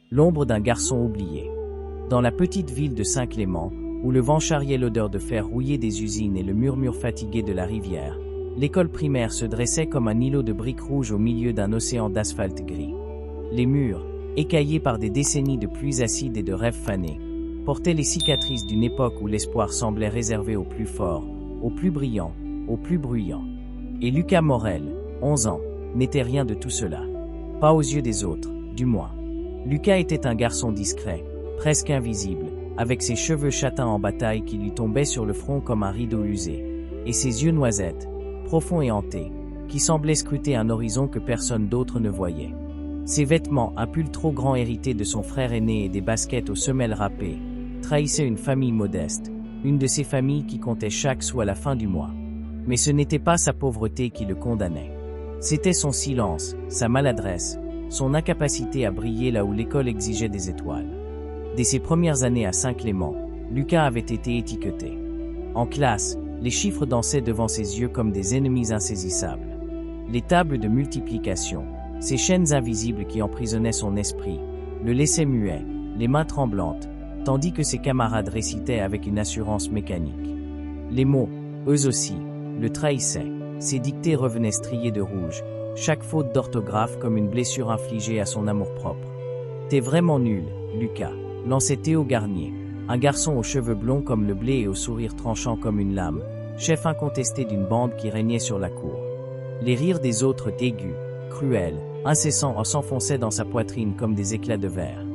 l'ombre d'un garçon oublié. Dans la petite ville de Saint-Clément, où le vent charriait l'odeur de fer rouillé des usines et le murmure fatigué de la rivière, l'école primaire se dressait comme un îlot de briques rouges au milieu d'un océan d'asphalte gris. Les murs, écaillés par des décennies de pluies acides et de rêves fanés, portaient les cicatrices d'une époque où l'espoir semblait réservé aux plus forts, aux plus brillants, aux plus bruyants. Et Lucas Morel, 11 ans, n'était rien de tout cela. Pas aux yeux des autres, du moins. Lucas était un garçon discret, presque invisible, avec ses cheveux châtains en bataille qui lui tombaient sur le front comme un rideau usé, et ses yeux noisettes, profonds et hantés, qui semblaient scruter un horizon que personne d'autre ne voyait. Ses vêtements, un pull trop grand hérité de son frère aîné et des baskets aux semelles râpées, trahissaient une famille modeste, une de ces familles qui comptait chaque sou à la fin du mois. Mais ce n'était pas sa pauvreté qui le condamnait. C'était son silence, sa maladresse, son incapacité à briller là où l'école exigeait des étoiles. Dès ses premières années à Saint-Clément, Lucas avait été étiqueté. En classe, les chiffres dansaient devant ses yeux comme des ennemis insaisissables. Les tables de multiplication, ces chaînes invisibles qui emprisonnaient son esprit, le laissaient muet, les mains tremblantes, tandis que ses camarades récitaient avec une assurance mécanique. Les mots, eux aussi, le trahissaient, ses dictées revenaient striées de rouge, chaque faute d'orthographe comme une blessure infligée à son amour-propre. « T'es vraiment nul, Lucas », lançait Théo Garnier, un garçon aux cheveux blonds comme le blé et au sourire tranchant comme une lame, chef incontesté d'une bande qui régnait sur la cour. Les rires des autres aigus, cruels, incessants s'enfonçaient dans sa poitrine comme des éclats de verre.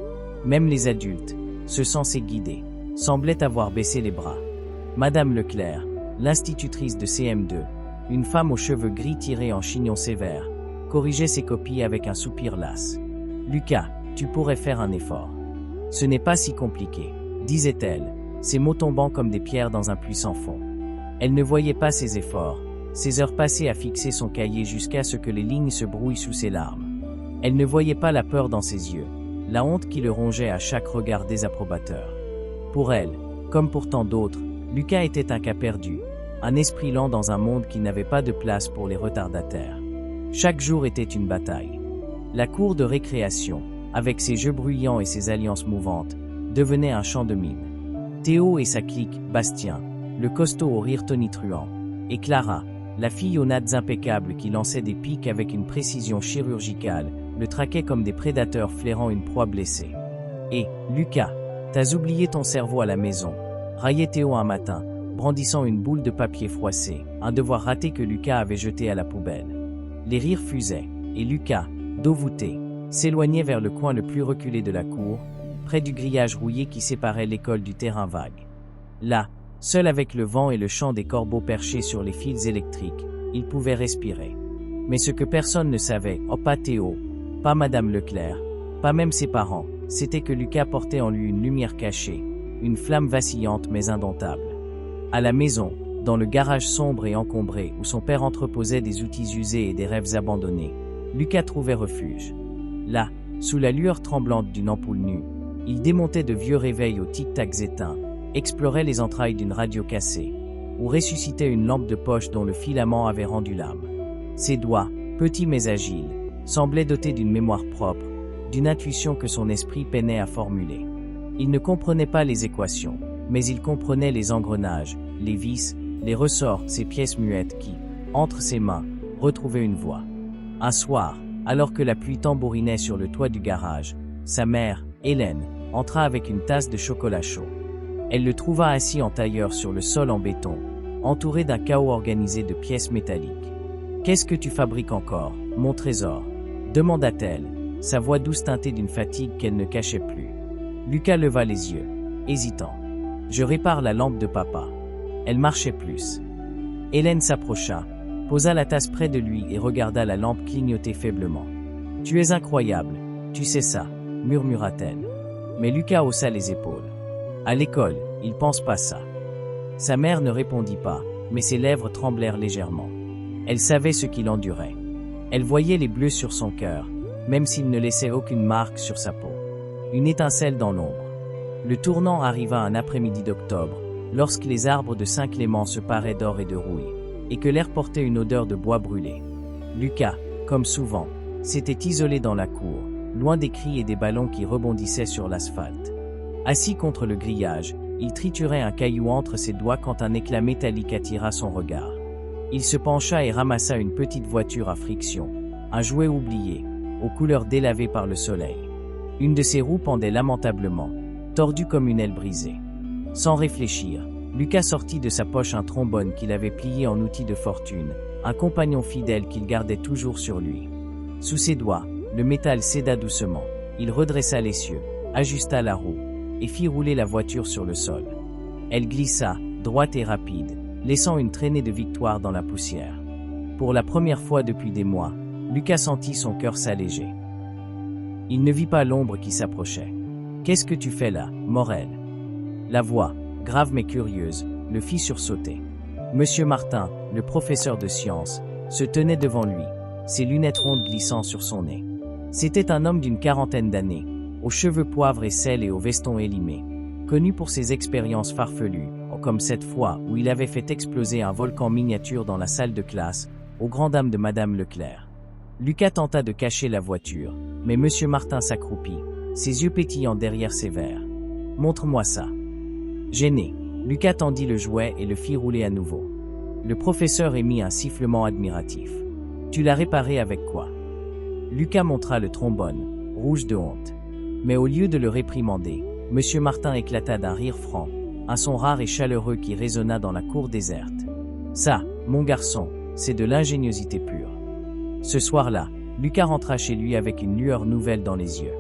Même les adultes, se sensaient guidés, semblaient avoir baissé les bras. Madame Leclerc, l'institutrice de CM2, une femme aux cheveux gris tirés en chignon sévère, corrigeait ses copies avec un soupir las. « Lucas, tu pourrais faire un effort. Ce n'est pas si compliqué, disait-elle, ses mots tombant comme des pierres dans un puits sans fond. Elle ne voyait pas ses efforts, ses heures passées à fixer son cahier jusqu'à ce que les lignes se brouillent sous ses larmes. Elle ne voyait pas la peur dans ses yeux, la honte qui le rongeait à chaque regard désapprobateur. Pour elle, comme pour tant d'autres, Lucas était un cas perdu, un esprit lent dans un monde qui n'avait pas de place pour les retardataires. Chaque jour était une bataille. La cour de récréation, avec ses jeux bruyants et ses alliances mouvantes, devenait un champ de mine. Théo et sa clique, Bastien, le costaud au rire tonitruant, et Clara, la fille aux nattes impeccables qui lançait des piques avec une précision chirurgicale, le traquaient comme des prédateurs flairant une proie blessée. Et, Lucas, t'as oublié ton cerveau à la maison, raillait Théo un matin, brandissant une boule de papier froissé, un devoir raté que Lucas avait jeté à la poubelle. Les rires fusaient, et Lucas, dos voûté, s'éloignait vers le coin le plus reculé de la cour, près du grillage rouillé qui séparait l'école du terrain vague. Là, seul avec le vent et le chant des corbeaux perchés sur les fils électriques, il pouvait respirer. Mais ce que personne ne savait, pas Théo, pas Madame Leclerc, pas même ses parents, c'était que Lucas portait en lui une lumière cachée, une flamme vacillante mais indomptable. À la maison, dans le garage sombre et encombré où son père entreposait des outils usés et des rêves abandonnés, Lucas trouvait refuge. Là, sous la lueur tremblante d'une ampoule nue, il démontait de vieux réveils aux tic-tacs éteints, explorait les entrailles d'une radio cassée, ou ressuscitait une lampe de poche dont le filament avait rendu l'âme. Ses doigts, petits mais agiles, semblaient dotés d'une mémoire propre, d'une intuition que son esprit peinait à formuler. Il ne comprenait pas les équations, mais il comprenait les engrenages, les vis, les ressorts, ces pièces muettes qui, entre ses mains, retrouvaient une voix. Un soir, alors que la pluie tambourinait sur le toit du garage, sa mère, Hélène, entra avec une tasse de chocolat chaud. Elle le trouva assis en tailleur sur le sol en béton, entouré d'un chaos organisé de pièces métalliques. « Qu'est-ce que tu fabriques encore, mon trésor ?» demanda-t-elle, sa voix douce teintée d'une fatigue qu'elle ne cachait plus. Lucas leva les yeux, hésitant. « Je répare la lampe de papa. » Elle marchait plus. Hélène s'approcha, posa la tasse près de lui et regarda la lampe clignoter faiblement. « Tu es incroyable, tu sais ça, » murmura-t-elle. Mais Lucas haussa les épaules. À l'école, il pense pas ça. Sa mère ne répondit pas, mais ses lèvres tremblèrent légèrement. Elle savait ce qu'il endurait. Elle voyait les bleus sur son cœur, même s'il ne laissait aucune marque sur sa peau. Une étincelle dans l'ombre. Le tournant arriva un après-midi d'octobre, lorsque les arbres de Saint-Clément se paraient d'or et de rouille, et que l'air portait une odeur de bois brûlé. Lucas, comme souvent, s'était isolé dans la cour, loin des cris et des ballons qui rebondissaient sur l'asphalte. Assis contre le grillage, il triturait un caillou entre ses doigts quand un éclat métallique attira son regard. Il se pencha et ramassa une petite voiture à friction, un jouet oublié, aux couleurs délavées par le soleil. Une de ses roues pendait lamentablement, tordue comme une aile brisée. Sans réfléchir, Lucas sortit de sa poche un trombone qu'il avait plié en outil de fortune, un compagnon fidèle qu'il gardait toujours sur lui. Sous ses doigts, le métal céda doucement. Il redressa l'essieu, ajusta la roue, et fit rouler la voiture sur le sol. Elle glissa, droite et rapide, laissant une traînée de victoire dans la poussière. Pour la première fois depuis des mois, Lucas sentit son cœur s'alléger. Il ne vit pas l'ombre qui s'approchait. « Qu'est-ce que tu fais là, Morel ?» La voix, grave mais curieuse, le fit sursauter. Monsieur Martin, le professeur de sciences, se tenait devant lui, ses lunettes rondes glissant sur son nez. C'était un homme d'une quarantaine d'années, aux cheveux poivre et sel et au veston élimé, connu pour ses expériences farfelues, comme cette fois où il avait fait exploser un volcan miniature dans la salle de classe, aux grandes dames de Madame Leclerc. Lucas tenta de cacher la voiture, mais Monsieur Martin s'accroupit, ses yeux pétillants derrière ses verres. « Montre-moi ça. » Gêné, Lucas tendit le jouet et le fit rouler à nouveau. Le professeur émit un sifflement admiratif. « Tu l'as réparé avec quoi ?» Lucas montra le trombone, rouge de honte. Mais au lieu de le réprimander, Monsieur Martin éclata d'un rire franc, un son rare et chaleureux qui résonna dans la cour déserte. « Ça, mon garçon, c'est de l'ingéniosité pure. » Ce soir-là, Lucas rentra chez lui avec une lueur nouvelle dans les yeux.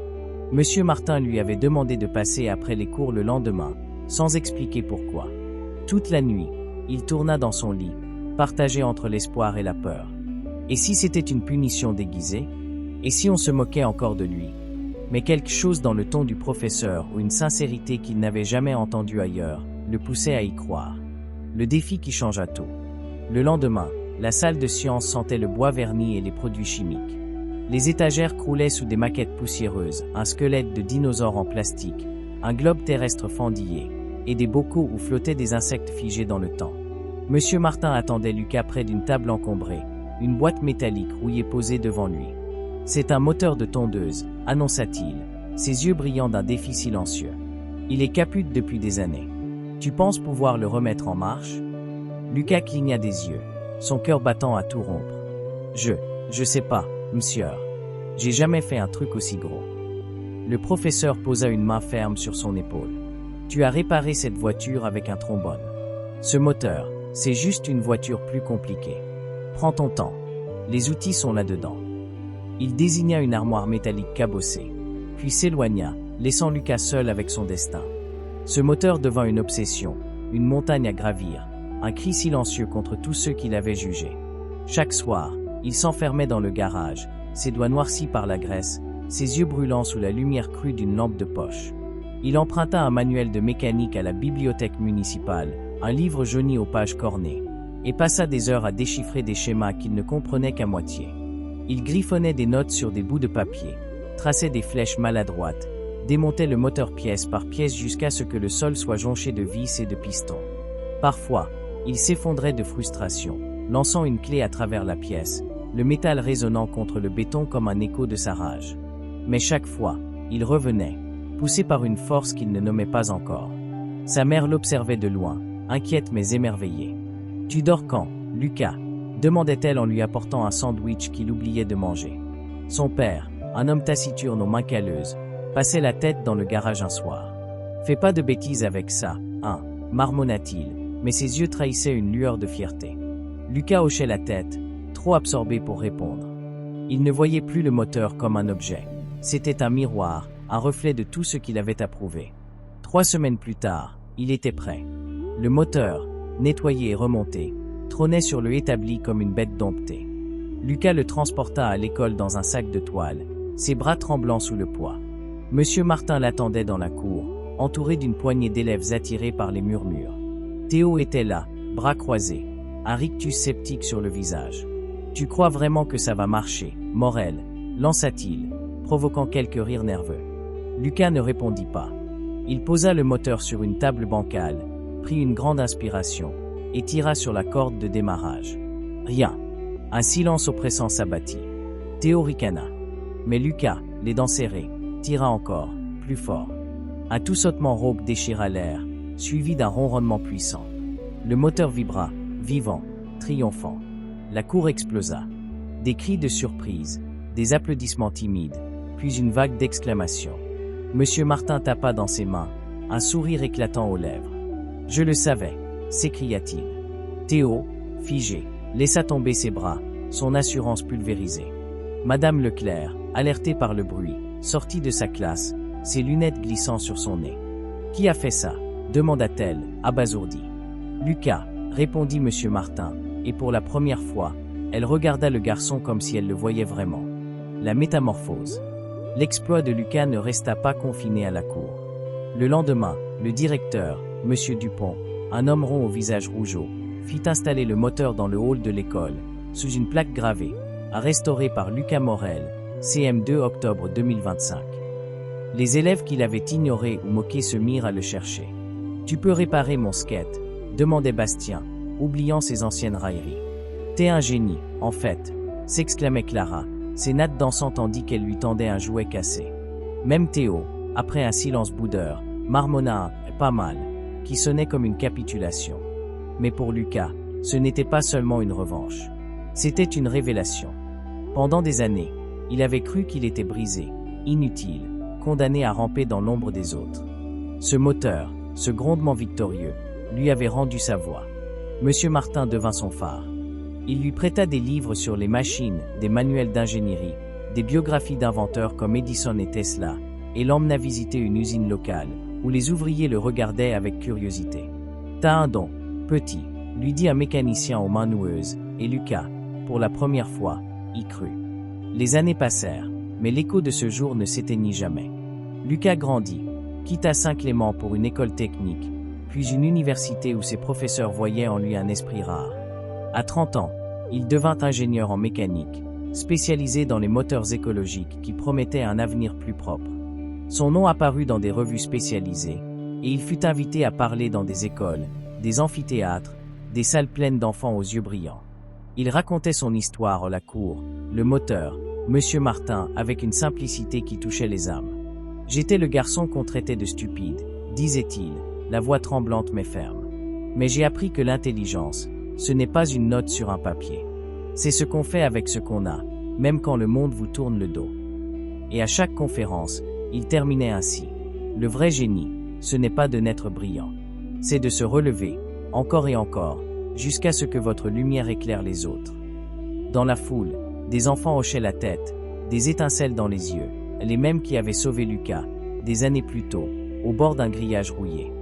Monsieur Martin lui avait demandé de passer après les cours le lendemain, sans expliquer pourquoi. Toute la nuit, il tourna dans son lit, partagé entre l'espoir et la peur. Et si c'était une punition déguisée? Et si on se moquait encore de lui? Mais quelque chose dans le ton du professeur ou une sincérité qu'il n'avait jamais entendue ailleurs, le poussait à y croire. Le défi qui changea tout. Le lendemain, la salle de sciences sentait le bois verni et les produits chimiques. Les étagères croulaient sous des maquettes poussiéreuses, un squelette de dinosaure en plastique, un globe terrestre fendillé, et des bocaux où flottaient des insectes figés dans le temps. Monsieur Martin attendait Lucas près d'une table encombrée, une boîte métallique rouillée posée devant lui. « C'est un moteur de tondeuse », annonça-t-il, ses yeux brillant d'un défi silencieux. « Il est caput depuis des années. Tu penses pouvoir le remettre en marche ?» Lucas cligna des yeux, son cœur battant à tout rompre. « Je sais pas, monsieur. J'ai jamais fait un truc aussi gros. » Le professeur posa une main ferme sur son épaule. « Tu as réparé cette voiture avec un trombone. Ce moteur, c'est juste une voiture plus compliquée. Prends ton temps. Les outils sont là-dedans. » Il désigna une armoire métallique cabossée, puis s'éloigna, laissant Lucas seul avec son destin. Ce moteur devint une obsession, une montagne à gravir, un cri silencieux contre tous ceux qui l'avaient jugé. Chaque soir, il s'enfermait dans le garage, ses doigts noircis par la graisse, ses yeux brûlants sous la lumière crue d'une lampe de poche. Il emprunta un manuel de mécanique à la bibliothèque municipale, un livre jauni aux pages cornées, et passa des heures à déchiffrer des schémas qu'il ne comprenait qu'à moitié. Il griffonnait des notes sur des bouts de papier, traçait des flèches maladroites, démontait le moteur pièce par pièce jusqu'à ce que le sol soit jonché de vis et de pistons. Parfois, il s'effondrait de frustration, lançant une clé à travers la pièce, le métal résonnant contre le béton comme un écho de sa rage. Mais chaque fois, il revenait, poussé par une force qu'il ne nommait pas encore. Sa mère l'observait de loin, inquiète mais émerveillée. « Tu dors quand, Lucas ?» demandait-elle en lui apportant un sandwich qu'il oubliait de manger. Son père, un homme taciturne aux mains calleuses, passait la tête dans le garage un soir. « Fais pas de bêtises avec ça, hein » marmonna-t-il, mais ses yeux trahissaient une lueur de fierté. Lucas hochait la tête, trop absorbé pour répondre. Il ne voyait plus le moteur comme un objet. C'était un miroir, un reflet de tout ce qu'il avait approuvé. 3 semaines plus tard, il était prêt. Le moteur, nettoyé et remonté, trônait sur le établi comme une bête domptée. Lucas le transporta à l'école dans un sac de toile, ses bras tremblants sous le poids. Monsieur Martin l'attendait dans la cour, entouré d'une poignée d'élèves attirés par les murmures. Théo était là, bras croisés, un rictus sceptique sur le visage. « Tu crois vraiment que ça va marcher, Morel ?» lança-t-il, provoquant quelques rires nerveux. Lucas ne répondit pas. Il posa le moteur sur une table bancale, prit une grande inspiration, et tira sur la corde de démarrage. Rien. Un silence oppressant s'abattit. Théo ricana. Mais Lucas, les dents serrées, tira encore, plus fort. Un tout sautement rauque déchira l'air, suivi d'un ronronnement puissant. Le moteur vibra, vivant, triomphant. La cour explosa. Des cris de surprise, des applaudissements timides, puis une vague d'exclamations. Monsieur Martin tapa dans ses mains, un sourire éclatant aux lèvres. « Je le savais !» s'écria-t-il. Théo, figé, laissa tomber ses bras, son assurance pulvérisée. Madame Leclerc, alertée par le bruit, sortit de sa classe, ses lunettes glissant sur son nez. « Qui a fait ça ?» demanda-t-elle, abasourdie. « Lucas », répondit Monsieur Martin, et pour la première fois, elle regarda le garçon comme si elle le voyait vraiment. La métamorphose. L'exploit de Lucas ne resta pas confiné à la cour. Le lendemain, le directeur, Monsieur Dupont, un homme rond au visage rougeau, fit installer le moteur dans le hall de l'école, sous une plaque gravée, à restaurer par Lucas Morel, CM2 octobre 2025. Les élèves qui l'avaient ignoré ou moqué se mirent à le chercher. « Tu peux réparer mon skate ?» demandait Bastien, oubliant ses anciennes railleries. « T'es un génie, en fait !» s'exclamait Clara, ses nattes dansant tandis qu'elle lui tendait un jouet cassé. Même Théo, après un silence boudeur, marmonna un « pas mal », qui sonnait comme une capitulation. Mais pour Lucas, ce n'était pas seulement une revanche. C'était une révélation. Pendant des années, il avait cru qu'il était brisé, inutile, condamné à ramper dans l'ombre des autres. Ce moteur, ce grondement victorieux, lui avait rendu sa voix. Monsieur Martin devint son phare. Il lui prêta des livres sur les machines, des manuels d'ingénierie, des biographies d'inventeurs comme Edison et Tesla, et l'emmena visiter une usine locale, où les ouvriers le regardaient avec curiosité. « T'as un don, petit », lui dit un mécanicien aux mains noueuses, et Lucas, pour la première fois, y crut. Les années passèrent, mais l'écho de ce jour ne s'éteignit jamais. Lucas grandit, quitta Saint-Clément pour une école technique, puis une université où ses professeurs voyaient en lui un esprit rare. À 30 ans, il devint ingénieur en mécanique, spécialisé dans les moteurs écologiques qui promettaient un avenir plus propre. Son nom apparut dans des revues spécialisées, et il fut invité à parler dans des écoles, des amphithéâtres, des salles pleines d'enfants aux yeux brillants. Il racontait son histoire à la cour, le moteur, Monsieur Martin, avec une simplicité qui touchait les âmes. « J'étais le garçon qu'on traitait de stupide, disait-il, la voix tremblante mais ferme. Mais j'ai appris que l'intelligence, ce n'est pas une note sur un papier. C'est ce qu'on fait avec ce qu'on a, même quand le monde vous tourne le dos. » Et à chaque conférence, il terminait ainsi. « Le vrai génie, ce n'est pas de naître brillant. C'est de se relever, encore et encore, jusqu'à ce que votre lumière éclaire les autres. » Dans la foule, des enfants hochaient la tête, des étincelles dans les yeux, les mêmes qui avaient sauvé Lucas, des années plus tôt, au bord d'un grillage rouillé.